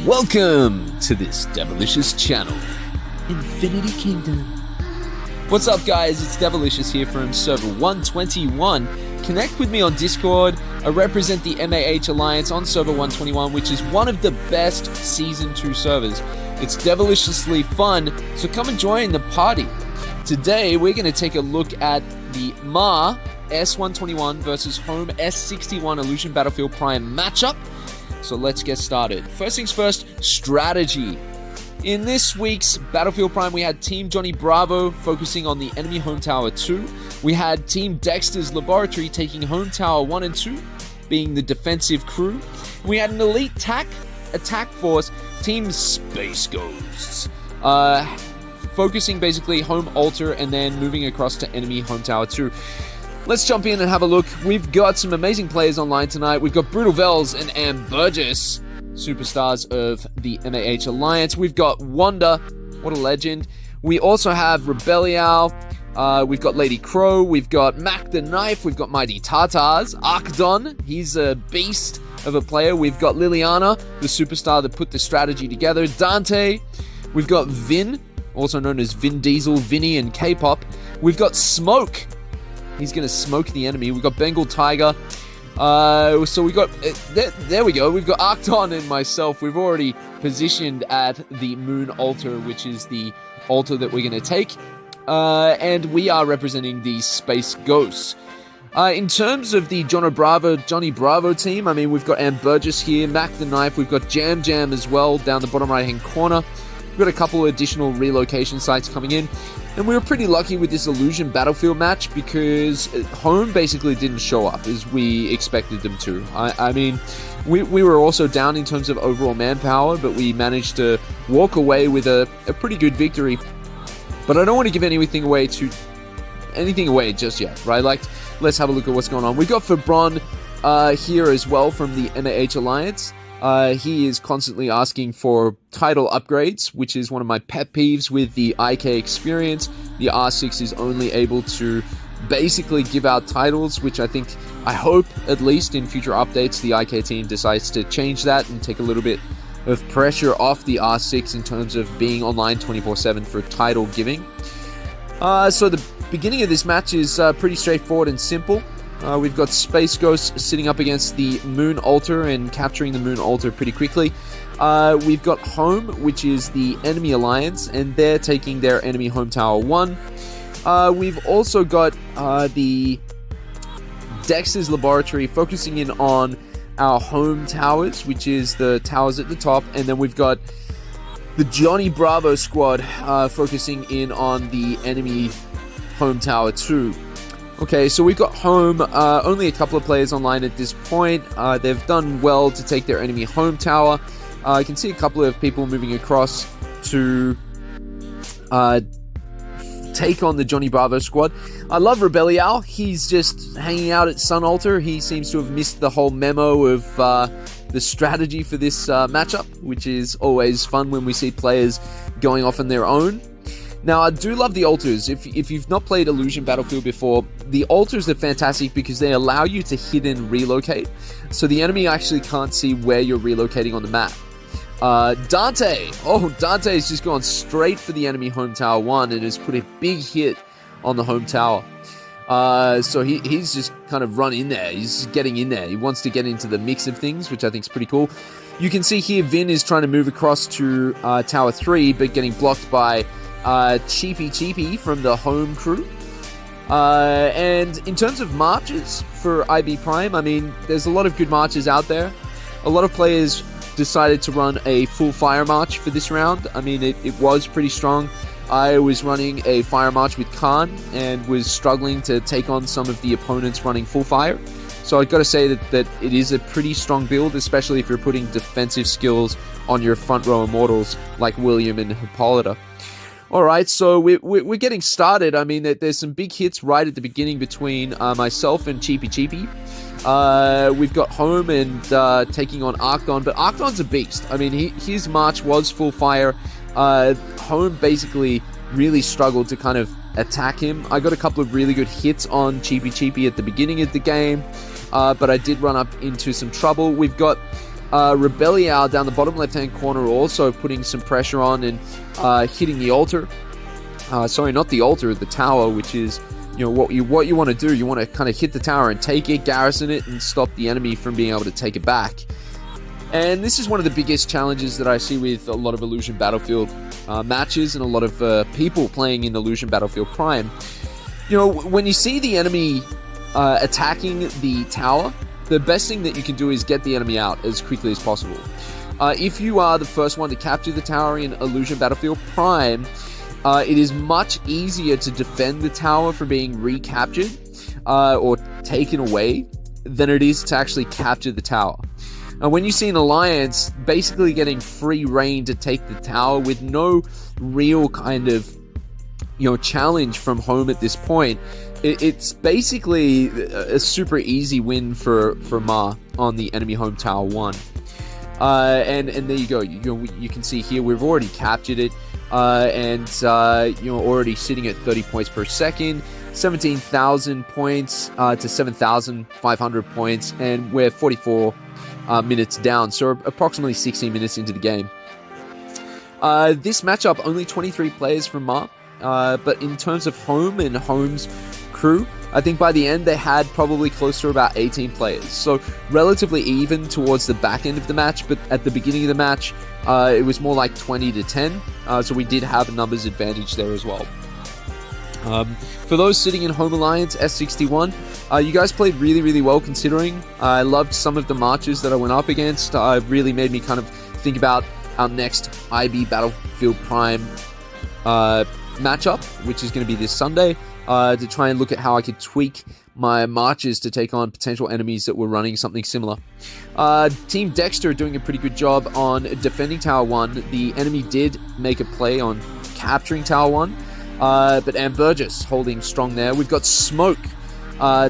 Welcome to this Devilicious channel, Infinity Kingdom. What's up guys, it's Devilicious here from server 121. Connect with me on Discord. I represent the MAH Alliance on server 121, which is one of the best Season 2 servers. It's deviliciously fun, so come and join the party. Today we're going to take a look at the MAH S121 versus home S61 Illusion Battlefield Prime matchup. So let's get started. First things first, strategy. In this week's Battlefield Prime, we had Team Johnny Bravo focusing on the enemy home tower 2. We had Team DEXTERS Laboratory taking home tower 1 and 2, being the defensive crew. We had an elite attack force, Team Space Ghosts, focusing basically home altar and then moving across to enemy home tower 2. Let's jump in and have a look. We've got some amazing players online tonight. We've got Brutal Vels and Burgess, superstars of the MAH Alliance. We've got Wanda, what a legend. We also have Rebellial. We've got Lady Crow. We've got Mac the Knife. We've got Mighty Tartars. Arkdon, he's a beast of a player. We've got Liliana, the superstar that put the strategy together. Dante. We've got Vin, also known as Vin Diesel, Vinny, and K-Pop. We've got Smoke. He's going to smoke the enemy. We've got Bengal Tiger. So we got... there we go. We've got Arkdon and myself. We've already positioned at the Moon Altar, which is the altar that we're going to take. And we are representing the Space Ghosts. In terms of the Johnny Bravo team, I mean, we've got Burgess here, Mac the Knife. We've got Jam as well down the bottom right-hand corner. We've got a couple of additional relocation sites coming in. And we were pretty lucky with this Illusion Battlefield match because home basically didn't show up as we expected them to. I mean, we were also down in terms of overall manpower, but we managed to walk away with a pretty good victory. But I don't want to give anything away just yet, right? Like, let's have a look at what's going on. We've got Fabron here as well from the MAH Alliance. He is constantly asking for title upgrades, which is one of my pet peeves with the IK experience. The R6 is only able to basically give out titles, which I hope, at least in future updates, the IK team decides to change that and take a little bit of pressure off the R6 in terms of being online 24/7 for title giving. So the beginning of this match is pretty straightforward and simple. We've got Space Ghost sitting up against the Moon Altar and capturing the Moon Altar pretty quickly. We've got Home, which is the enemy alliance, and they're taking their enemy home tower 1. We've also got the DEXTERS Laboratory focusing in on our home towers, which is the towers at the top, and then we've got the Johnny Bravo squad focusing in on the enemy home tower 2. Okay, so we've got home, only a couple of players online at this point. They've done well to take their enemy home tower. I can see a couple of people moving across to take on the Johnny Bravo squad. I love Rebellial. He's just hanging out at Sun Altar. He seems to have missed the whole memo of the strategy for this matchup, which is always fun when we see players going off on their own. Now, I do love the altars. If you've not played Illusion Battlefield before, the altars are fantastic because they allow you to hidden relocate. So the enemy actually can't see where you're relocating on the map. Dante! Oh, Dante's just gone straight for the enemy home tower 1 and has put a big hit on the home tower. So he's just kind of run in there. He's just getting in there. He wants to get into the mix of things, which I think is pretty cool. You can see here Vin is trying to move across to tower 3, but getting blocked by Cheapy from the home crew. And in terms of marches for IB Prime, I mean, there's a lot of good marches out there. A lot of players decided to run a full fire march for this round. I mean, it was pretty strong. I was running a fire march with Khan and was struggling to take on some of the opponents running full fire. So I've got to say that it is a pretty strong build, especially if you're putting defensive skills on your front row immortals like William and Hippolyta. Alright, so we're getting started. I mean, there's some big hits right at the beginning between myself and Cheapy. We've got Home and taking on Arkdon, but Arkdon's a beast. I mean, his march was full fire. Home basically really struggled to kind of attack him. I got a couple of really good hits on Cheapy at the beginning of the game, but I did run up into some trouble. We've got Rebellion down the bottom left-hand corner also putting some pressure on and hitting the altar. Sorry, not the altar, the tower, which is, you know, what you want to do. You want to kind of hit the tower and take it, garrison it, and stop the enemy from being able to take it back. And this is one of the biggest challenges that I see with a lot of Illusion Battlefield matches and a lot of people playing in Illusion Battlefield Prime. You know, when you see the enemy attacking the tower, the best thing that you can do is get the enemy out as quickly as possible. If you are the first one to capture the tower in Illusion Battlefield Prime, it is much easier to defend the tower from being recaptured or taken away than it is to actually capture the tower. When you see an alliance basically getting free reign to take the tower with no real kind of, you know, challenge from home at this point, it's basically a super easy win for MAH on the enemy home tower 1. And there you go. You can see here we've already captured it, and you know, already sitting at 30 points per second, 17,000 points to 7,500 points, and we're 44 minutes down, so approximately 16 minutes into the game. This matchup, only 23 players from MAH, but in terms of home and home's crew, I think by the end they had probably close to about 18 players, so relatively even towards the back end of the match, but at the beginning of the match it was more like 20 to 10, so we did have a numbers advantage there as well. For those sitting in home alliance, S61, you guys played really well considering. I loved some of the marches that I went up against. It really made me kind of think about our next IB Battlefield Prime matchup, which is going to be this Sunday, to try and look at how I could tweak my marches to take on potential enemies that were running something similar. Team Dexter doing a pretty good job on defending Tower 1. The enemy did make a play on capturing Tower 1, but Burgess holding strong there. We've got Smoke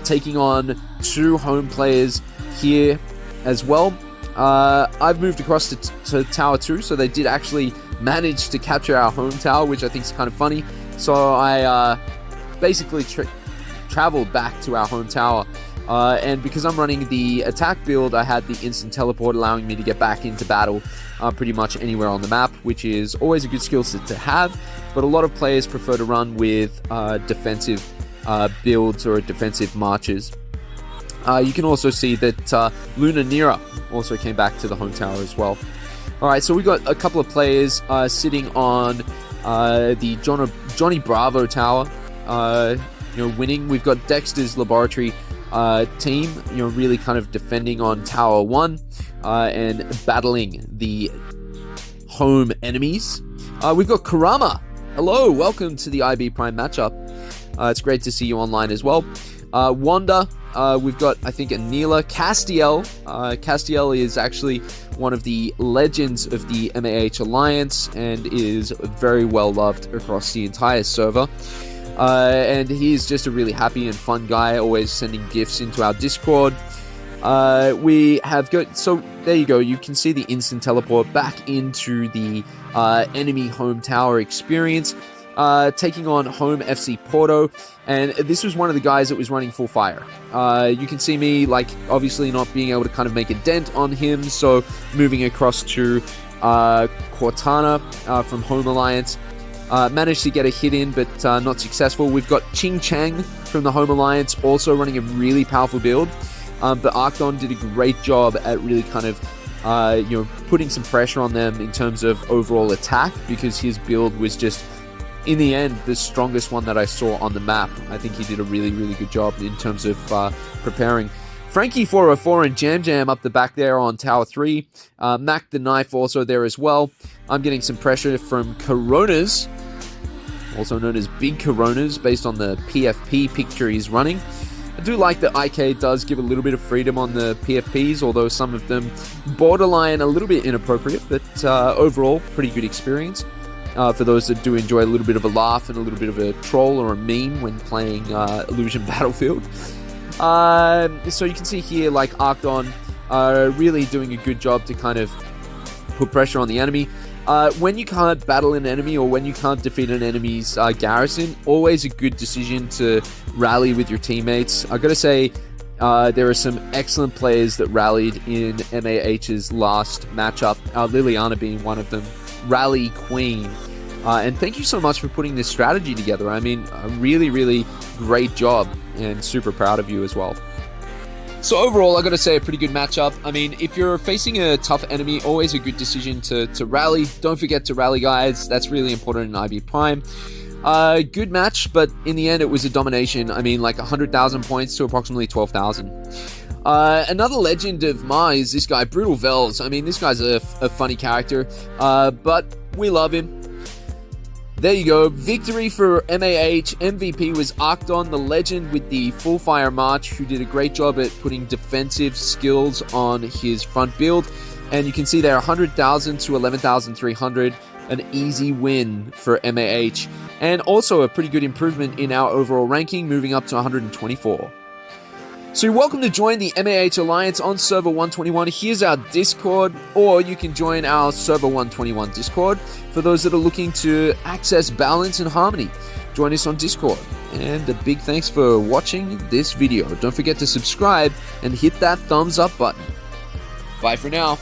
taking on 2 home players here as well. I've moved across to Tower 2, so they did actually manage to capture our home tower, which I think is kind of funny. So I basically traveled back to our home tower, and because I'm running the attack build, I had the instant teleport allowing me to get back into battle pretty much anywhere on the map, which is always a good skill set to have, but a lot of players prefer to run with defensive builds or defensive marches. You can also see that Luna Nira also came back to the home tower as well. Alright, so we've got a couple of players sitting on the Johnny Bravo tower, winning. We've got Dexter's Laboratory team, really kind of defending on Tower 1 and battling the home enemies. We've got Karama. Hello, welcome to the IB Prime matchup. It's great to see you online as well. Wanda, we've got, I think, Anila. Castiel. Castiel is actually one of the legends of the MAH Alliance and is very well loved across the entire server. And he is just a really happy and fun guy, always sending gifts into our Discord. We have got, so there you go, you can see the instant teleport back into the enemy home tower experience, taking on home FC Porto, and this was one of the guys that was running full fire. You can see me, obviously not being able to kind of make a dent on him, so moving across to Cortana from Home Alliance. Managed to get a hit in, but not successful. We've got Ching Chang from the Home Alliance also running a really powerful build, but Arcdon did a great job at really kind of putting some pressure on them in terms of overall attack, because his build was just, in the end, the strongest one that I saw on the map. I think he did a really good job in terms of preparing. Frankie 404 and Jam Jam up the back there on Tower 3. Mac the Knife also there as well. I'm getting some pressure from Coronas, also known as Big Coronas, based on the PFP picture he's running. I do like that IK does give a little bit of freedom on the PFPs, although some of them borderline a little bit inappropriate, but overall, pretty good experience. For those that do enjoy a little bit of a laugh and a little bit of a troll or a meme when playing Illusion Battlefield. So you can see here, Arcdon really doing a good job to kind of put pressure on the enemy. When you can't battle an enemy or when you can't defeat an enemy's garrison, always a good decision to rally with your teammates. I gotta say, There are some excellent players that rallied in MAH's last matchup, Liliana being one of them, Rally Queen. And thank you so much for putting this strategy together. I mean, a really, really great job, and super proud of you as well. So overall, I got to say, a pretty good matchup. I mean, if you're facing a tough enemy, always a good decision to rally. Don't forget to rally, guys. That's really important in IB Prime. Good match, but in the end, it was a domination. I mean, like 100,000 points to approximately 12,000. Another legend of MAH is this guy, Brutal Vels. I mean, this guy's a funny character, but we love him. There you go. Victory for MAH. MVP was Arcton, the legend with the full fire march, who did a great job at putting defensive skills on his front build. And you can see there 100,000 to 11,300. An easy win for MAH. And also a pretty good improvement in our overall ranking, moving up to 124. So you're welcome to join the MAH Alliance on Server 121. Here's our Discord, or you can join our Server 121 Discord for those that are looking to access balance and harmony. Join us on Discord. And a big thanks for watching this video. Don't forget to subscribe and hit that thumbs up button. Bye for now.